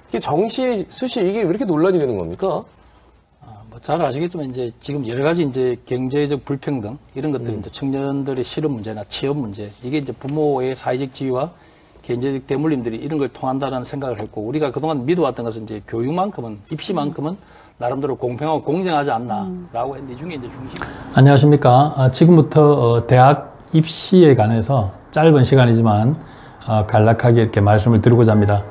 이게 정시, 수시 이게 왜 이렇게 논란이 되는 겁니까? 뭐 잘 아시겠지만 이제 지금 여러 가지 이제 경제적 불평등 이런 것들이 이제 청년들의 실업 문제나 취업 문제 이게 이제 부모의 사회적 지위와 개인적 대물림들이 이런 걸 통한다라는 생각을 했고 우리가 그동안 믿어왔던 것은 이제 교육만큼은 입시만큼은 나름대로 공평하고 공정하지 않나라고 했는데 이 중에 이제 중심. 안녕하십니까. 지금부터 대학 입시에 관해서 짧은 시간이지만 간략하게 이렇게 말씀을 드리고자 합니다.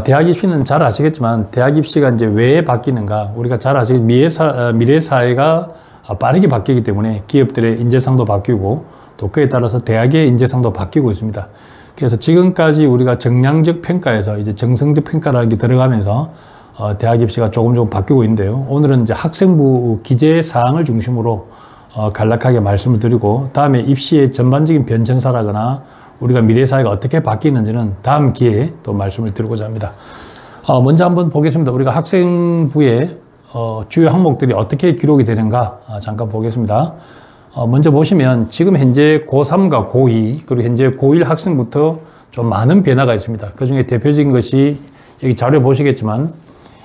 대학 입시는 잘 아시겠지만 대학 입시가 이제 왜 바뀌는가 우리가 잘 아시겠지만 미래 사회가 빠르게 바뀌기 때문에 기업들의 인재상도 바뀌고 또 그에 따라서 대학의 인재상도 바뀌고 있습니다. 그래서 지금까지 우리가 정량적 평가에서 이제 정성적 평가라는 게 들어가면서 대학 입시가 조금 바뀌고 있는데요. 오늘은 이제 학생부 기재 사항을 중심으로 간략하게 말씀을 드리고 다음에 입시의 전반적인 변천사라거나 우리가 미래 사회가 어떻게 바뀌는지는 다음 기회에 또 말씀을 드리고자 합니다. 먼저 한번 보겠습니다. 우리가 학생부의 주요 항목들이 어떻게 기록이 되는가 잠깐 보겠습니다. 먼저 보시면 지금 현재 고3과 고2 그리고 현재 고1 학생부터 좀 많은 변화가 있습니다. 그 중에 대표적인 것이 여기 자료 보시겠지만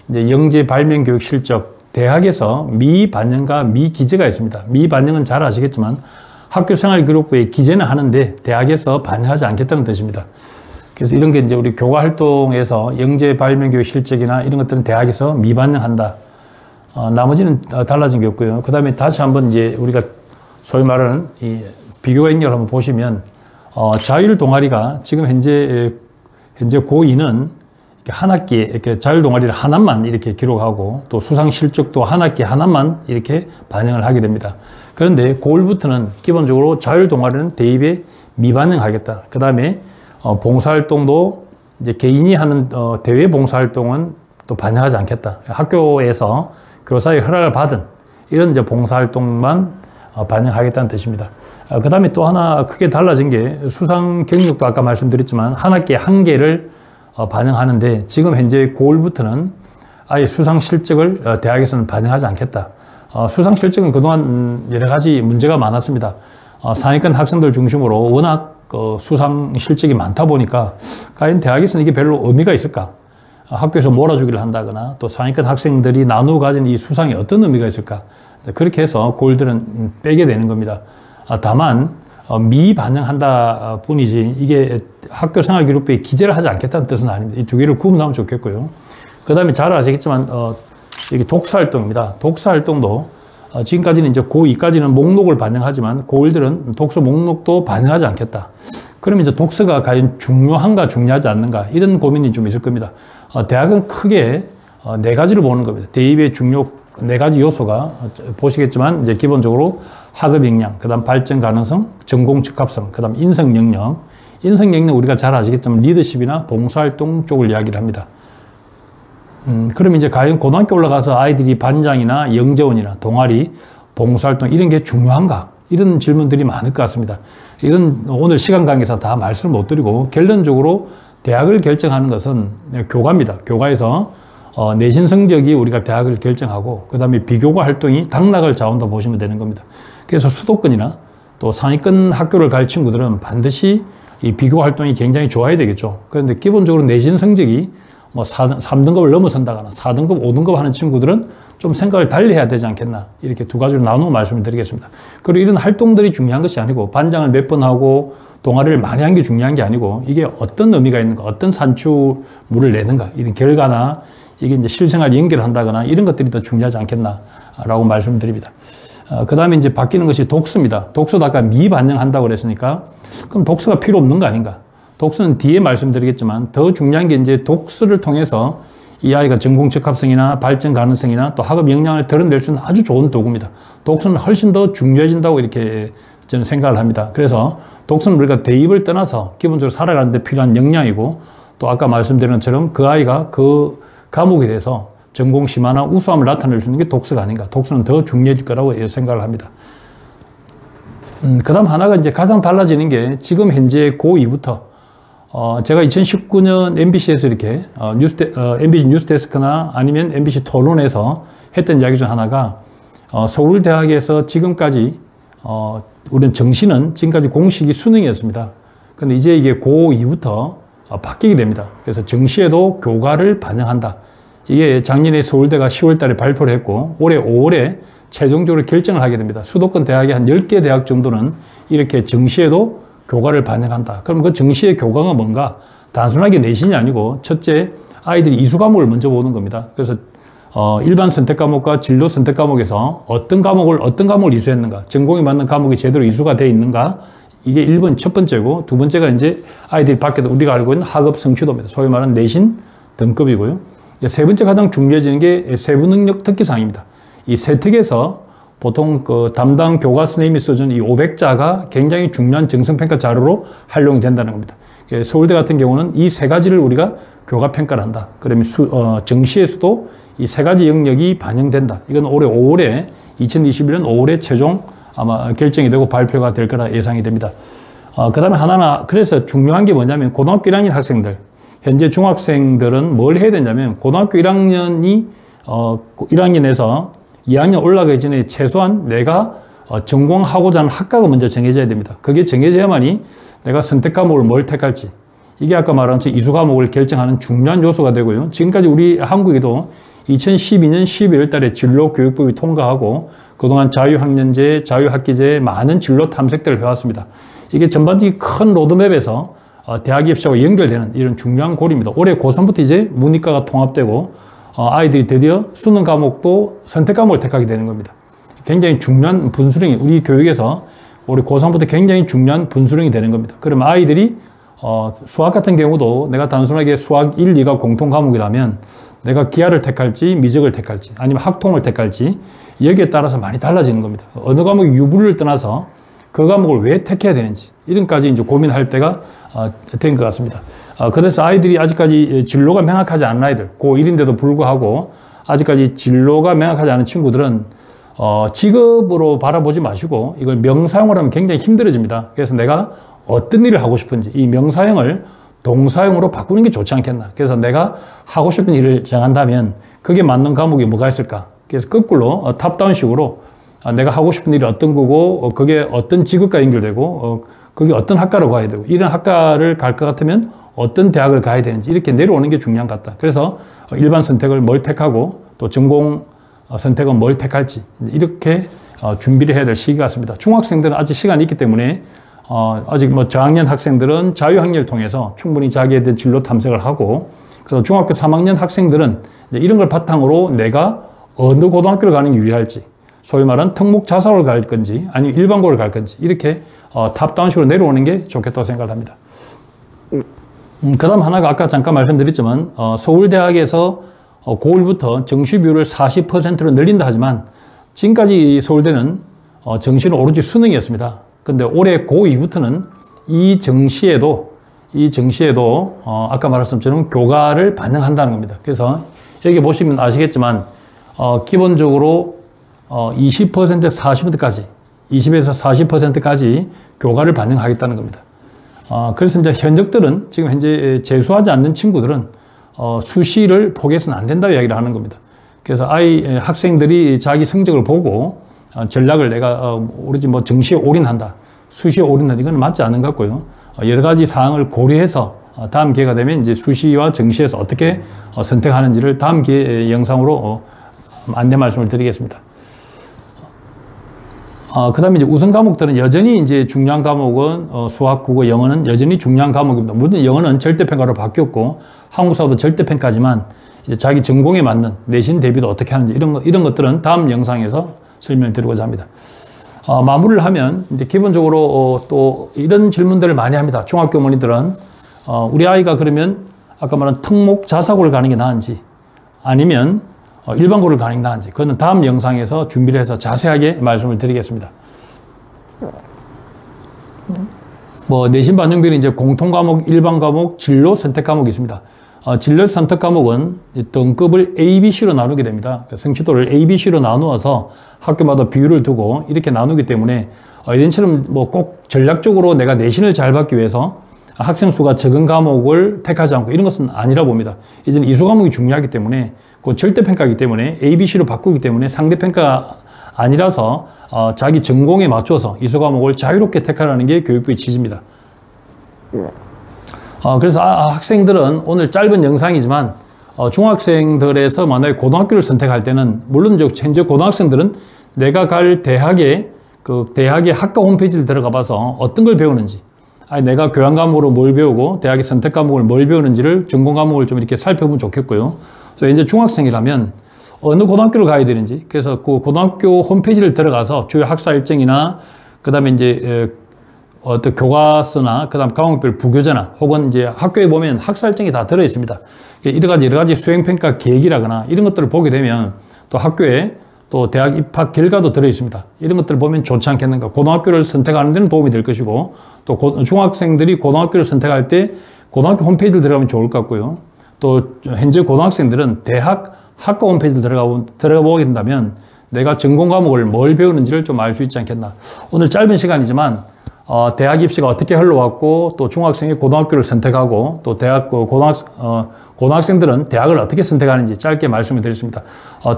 이제 영재 발명 교육 실적 대학에서 미반영과 미기재가 있습니다. 미반영은 잘 아시겠지만 학교생활기록부에 기재는 하는데 대학에서 반영하지 않겠다는 뜻입니다. 그래서 이런 게 이제 우리 교과 활동에서 영재 발명 교육 실적이나 이런 것들은 대학에서 미반영한다. 나머지는 달라진 게 없고요. 그 다음에 다시 한번 이제 우리가 소위 말하는 이 비교 행렬을 한번 보시면 자율 동아리가 지금 현재 고2는 한 학기에 이렇게 자율 동아리를 하나만 이렇게 기록하고 또 수상 실적도 한 학기에 하나만 이렇게 반영을 하게 됩니다. 그런데 고1부터는 기본적으로 자율 동아리는 대입에 미반영하겠다. 그 다음에 봉사활동도 이제 개인이 하는 대외 봉사활동은 또 반영하지 않겠다. 학교에서 교사의 허락을 받은 이런 이제 봉사활동만 반영하겠다는 뜻입니다. 그 다음에 또 하나 크게 달라진 게 수상 경력도 아까 말씀드렸지만 한 학기에 한 개를 반영하는데 지금 현재 고1부터는 아예 수상 실적을 대학에서는 반영하지 않겠다. 수상 실적은 그동안 여러 가지 문제가 많았습니다. 상위권 학생들 중심으로 워낙 수상 실적이 많다 보니까 과연 대학에서는 이게 별로 의미가 있을까? 학교에서 몰아주기를 한다거나 또 상위권 학생들이 나누어 가진 이 수상이 어떤 의미가 있을까? 그렇게 해서 고1들은 빼게 되는 겁니다. 다만 미반영한다 뿐이지 이게 학교생활기록부에 기재를 하지 않겠다는 뜻은 아닙니다. 이 두 개를 구분하면 좋겠고요. 그 다음에 잘 아시겠지만 여기 독서활동입니다. 독서활동도 지금까지는 이제 고2까지는 목록을 반영하지만 고1들은 독서 목록도 반영하지 않겠다. 그러면 이제 독서가 과연 중요한가 중요하지 않는가 이런 고민이 좀 있을 겁니다. 대학은 크게 네 가지를 보는 겁니다. 대입의 중요 네 가지 요소가 보시겠지만 이제 기본적으로 학업 역량, 그다음 발전 가능성, 전공 적합성, 그다음 인성 역량. 인성 역량 우리가 잘 아시겠지만 리더십이나 봉사활동 쪽을 이야기를 합니다. 그럼 이제 과연 고등학교 올라가서 아이들이 반장이나 영재원이나 동아리, 봉사활동 이런 게 중요한가? 이런 질문들이 많을 것 같습니다. 이건 오늘 시간 관계상 다 말씀을 못 드리고 결론적으로 대학을 결정하는 것은 교과입니다. 교과에서 내신 성적이 우리가 대학을 결정하고 그 다음에 비교과 활동이 당락을 좌우한다 보시면 되는 겁니다. 그래서 수도권이나 또 상위권 학교를 갈 친구들은 반드시 이 비교 활동이 굉장히 좋아야 되겠죠. 그런데 기본적으로 내신 성적이 뭐 3등급을 넘어선다거나 4등급, 5등급 하는 친구들은 좀 생각을 달리 해야 되지 않겠나. 이렇게 두 가지로 나누어 말씀을 드리겠습니다. 그리고 이런 활동들이 중요한 것이 아니고 반장을 몇 번 하고 동아리를 많이 한 게 중요한 게 아니고 이게 어떤 의미가 있는가, 어떤 산출물을 내는가, 이런 결과나 이게 이제 실생활 연결한다거나 이런 것들이 더 중요하지 않겠나라고 말씀드립니다. 그 다음에 이제 바뀌는 것이 독서입니다. 독서도 아까 미반영한다고 그랬으니까 그럼 독서가 필요 없는 거 아닌가? 독서는 뒤에 말씀드리겠지만 더 중요한 게 이제 독서를 통해서 이 아이가 전공 적합성이나 발전 가능성이나 또 학업 역량을 드러낼 수 있는 아주 좋은 도구입니다. 독서는 훨씬 더 중요해진다고 이렇게 저는 생각을 합니다. 그래서 독서는 우리가 대입을 떠나서 기본적으로 살아가는 데 필요한 역량이고 또 아까 말씀드린 것처럼 그 아이가 그 과목에 대해서 전공 심화나 우수함을 나타낼 수 있는 게 독서가 아닌가. 독서는 더 중요해질 거라고 생각을 합니다. 그 다음 하나가 이제 가장 달라지는 게 지금 현재 고2부터 제가 2019년 MBC에서 이렇게 MBC 뉴스데스크나 아니면 MBC 토론에서 했던 이야기 중 하나가 서울대학에서 지금까지 우리는 정시는 지금까지 공식이 수능이었습니다. 근데 이제 이게 고2부터 바뀌게 됩니다. 그래서 정시에도 교과를 반영한다. 이게 작년에 서울대가 10월 달에 발표를 했고 올해 5월에 최종적으로 결정을 하게 됩니다. 수도권 대학의 한 10개 대학 정도는 이렇게 정시에도 교과를 반영한다. 그럼 그 정시의 교과가 뭔가? 단순하게 내신이 아니고 첫째, 아이들이 이수 과목을 먼저 보는 겁니다. 그래서 일반 선택 과목과 진로 선택 과목에서 어떤 과목을 이수했는가, 전공에 맞는 과목이 제대로 이수가 되어 있는가, 이게 1번 첫 번째고, 두 번째가 이제 아이들이 밖에서 우리가 알고 있는 학업 성취도입니다. 소위 말하는 내신 등급이고요. 세 번째 가장 중요해지는 게 세부 능력 특기사항입니다. 이 세특에서 보통 그 담당 교과 선생님이 써준 이 500자가 굉장히 중요한 정성평가 자료로 활용이 된다는 겁니다. 서울대 같은 경우는 이 세 가지를 우리가 교과 평가를 한다. 그러면 정시에서도 이 세 가지 영역이 반영된다. 이건 올해 5월에 2021년 5월에 최종 아마 결정이 되고 발표가 될 거라 예상이 됩니다. 그 다음에 하나는 그래서 중요한 게 뭐냐면 고등학교 1학년 학생들, 현재 중학생들은 뭘 해야 되냐면 고등학교 1학년에서 2학년 올라가기 전에 최소한 내가 전공하고자 하는 학과가 먼저 정해져야 됩니다. 그게 정해져야만이 내가 선택 과목을 뭘 택할지, 이게 아까 말한 이수 과목을 결정하는 중요한 요소가 되고요. 지금까지 우리 한국에도 2012년 12월 달에 진로교육법이 통과하고 그동안 자유학년제, 자유학기제 많은 진로 탐색들을 해왔습니다. 이게 전반적인 큰 로드맵에서 대학 입시하고 연결되는 이런 중요한 고리입니다. 올해 고3부터 이제 문이과가 통합되고 아이들이 드디어 수능 과목도 선택 과목을 택하게 되는 겁니다. 굉장히 중요한 분수령이 우리 교육에서 올해 고3부터 굉장히 중요한 분수령이 되는 겁니다. 그러면 아이들이 수학 같은 경우도 내가 단순하게 수학 1, 2가 공통 과목이라면 내가 기하를 택할지 미적을 택할지 아니면 학통을 택할지 여기에 따라서 많이 달라지는 겁니다. 어느 과목이 유불을 떠나서 그 과목을 왜 택해야 되는지 이런까지 이제 고민할 때가 된 것 같습니다. 그래서 아이들이 아직까지 진로가 명확하지 않은 아이들, 고1인데도 불구하고 아직까지 진로가 명확하지 않은 친구들은 직업으로 바라보지 마시고 이걸 명사용을 하면 굉장히 힘들어집니다. 그래서 내가 어떤 일을 하고 싶은지 이 명사형을 동사형으로 바꾸는 게 좋지 않겠나. 그래서 내가 하고 싶은 일을 정한다면 그게 맞는 과목이 뭐가 있을까. 그래서 거꾸로 탑다운식으로 내가 하고 싶은 일이 어떤 거고 그게 어떤 직업과 연결되고 그게 어떤 학과로 가야 되고 이런 학과를 갈 것 같으면 어떤 대학을 가야 되는지 이렇게 내려오는 게 중요한 것 같다. 그래서 일반 선택을 뭘 택하고 또 전공 선택은 뭘 택할지 이렇게 준비를 해야 될 시기 같습니다. 중학생들은 아직 시간이 있기 때문에 아직 뭐 저학년 학생들은 자유학년을 통해서 충분히 자기에 대한 진로 탐색을 하고 그래서 중학교 3학년 학생들은 이런 걸 바탕으로 내가 어느 고등학교를 가는 게 유리할지 소위 말하는 특목 자사고를 갈 건지 아니면 일반고를 갈 건지 이렇게 탑다운식으로 내려오는 게 좋겠다고 생각을 합니다. 그 다음 하나가 아까 잠깐 말씀드렸지만 서울대학에서 고1부터 정시 비율을 40%로 늘린다 하지만 지금까지 서울대는 정시는 오로지 수능이었습니다. 근데 올해 고2부터는 이 정시에도 아까 말했던 것처럼 교과를 반영한다는 겁니다. 그래서 여기 보시면 아시겠지만 기본적으로 20% 40%까지 20에서 40%까지 교과를 반영하겠다는 겁니다. 그래서 이제 현역들은 지금 현재 재수하지 않는 친구들은 수시를 포기해서는 안 된다고 이야기를 하는 겁니다. 그래서 학생들이 자기 성적을 보고 전략을 내가 오로지 뭐 정시에 올인한다, 수시에 올인한다 이건 맞지 않은 것 같고요. 여러 가지 사항을 고려해서 다음 기회가 되면 이제 수시와 정시에서 어떻게 선택하는지를 다음 기회 영상으로 안내 말씀을 드리겠습니다. 그 다음에 이제 우선 과목들은 여전히 이제 중요한 과목은 수학, 국어, 영어는 여전히 중요한 과목입니다. 물론 영어는 절대평가로 바뀌었고 한국사도 절대평가지만 이제 자기 전공에 맞는 내신 대비도 어떻게 하는지 이런 것들은 다음 영상에서 설명을 드리고자 합니다. 마무리를 하면 이제 기본적으로 또 이런 질문들을 많이 합니다. 중학교 어머니들은 우리 아이가 그러면 아까 말한 특목 자사고를 가는 게 나은지 아니면 일반고를 가는 게 나은지 그거는 다음 영상에서 준비를 해서 자세하게 말씀을 드리겠습니다. 뭐 내신 반영 비율이 이제 공통 과목, 일반 과목, 진로 선택 과목이 있습니다. 진로 선택 과목은 등급을 A, B, C로 나누게 됩니다. 성취도를 A, B, C로 나누어서 학교마다 비율을 두고 이렇게 나누기 때문에 이런처럼 뭐 꼭 전략적으로 내가 내신을 잘 받기 위해서 학생 수가 적은 과목을 택하지 않고 이런 것은 아니라 봅니다. 이제는 이수 과목이 중요하기 때문에 그 절대평가이기 때문에 A, B, C로 바꾸기 때문에 상대평가 아니라서 자기 전공에 맞춰서 이수 과목을 자유롭게 택하라는 게 교육부의 취지입니다. 그래서 학생들은 오늘 짧은 영상이지만 중학생들에서 만약에 고등학교를 선택할 때는 물론 현재 고등학생들은 내가 갈 대학의 대학의 학과 홈페이지를 들어가 봐서 어떤 걸 배우는지, 내가 교양 과목으로 뭘 배우고 대학의 선택 과목을 뭘 배우는지를 전공 과목을 좀 이렇게 살펴보면 좋겠고요. 또 이제 중학생이라면 어느 고등학교를 가야 되는지, 그래서 그 고등학교 홈페이지를 들어가서 주요 학사 일정이나 그다음에 이제 어떤 교과서나 그다음 과목별 부교재나 혹은 이제 학교에 보면 학사 일정이 다 들어 있습니다. 여러 가지 수행평가 계획이라거나 이런 것들을 보게 되면 또 학교에 또 대학 입학 결과도 들어 있습니다. 이런 것들을 보면 좋지 않겠는가. 고등학교를 선택하는 데는 도움이 될 것이고, 또 중학생들이 고등학교를 선택할 때 고등학교 홈페이지를 들어가면 좋을 것 같고요. 또 현재 고등학생들은 대학 학과 홈페이지를 들어가 보게 된다면 내가 전공 과목을 뭘 배우는지를 좀 알 수 있지 않겠나. 오늘 짧은 시간이지만 대학 입시가 어떻게 흘러왔고, 또 중학생이 고등학교를 선택하고, 또 대학 고등학생들은 대학을 어떻게 선택하는지 짧게 말씀을 드렸습니다.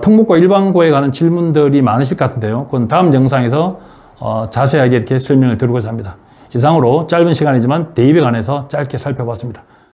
특목고 일반고에 관한 질문들이 많으실 것 같은데요. 그건 다음 영상에서 자세하게 이렇게 설명을 드리고자 합니다. 이상으로 짧은 시간이지만 대입에 관해서 짧게 살펴봤습니다.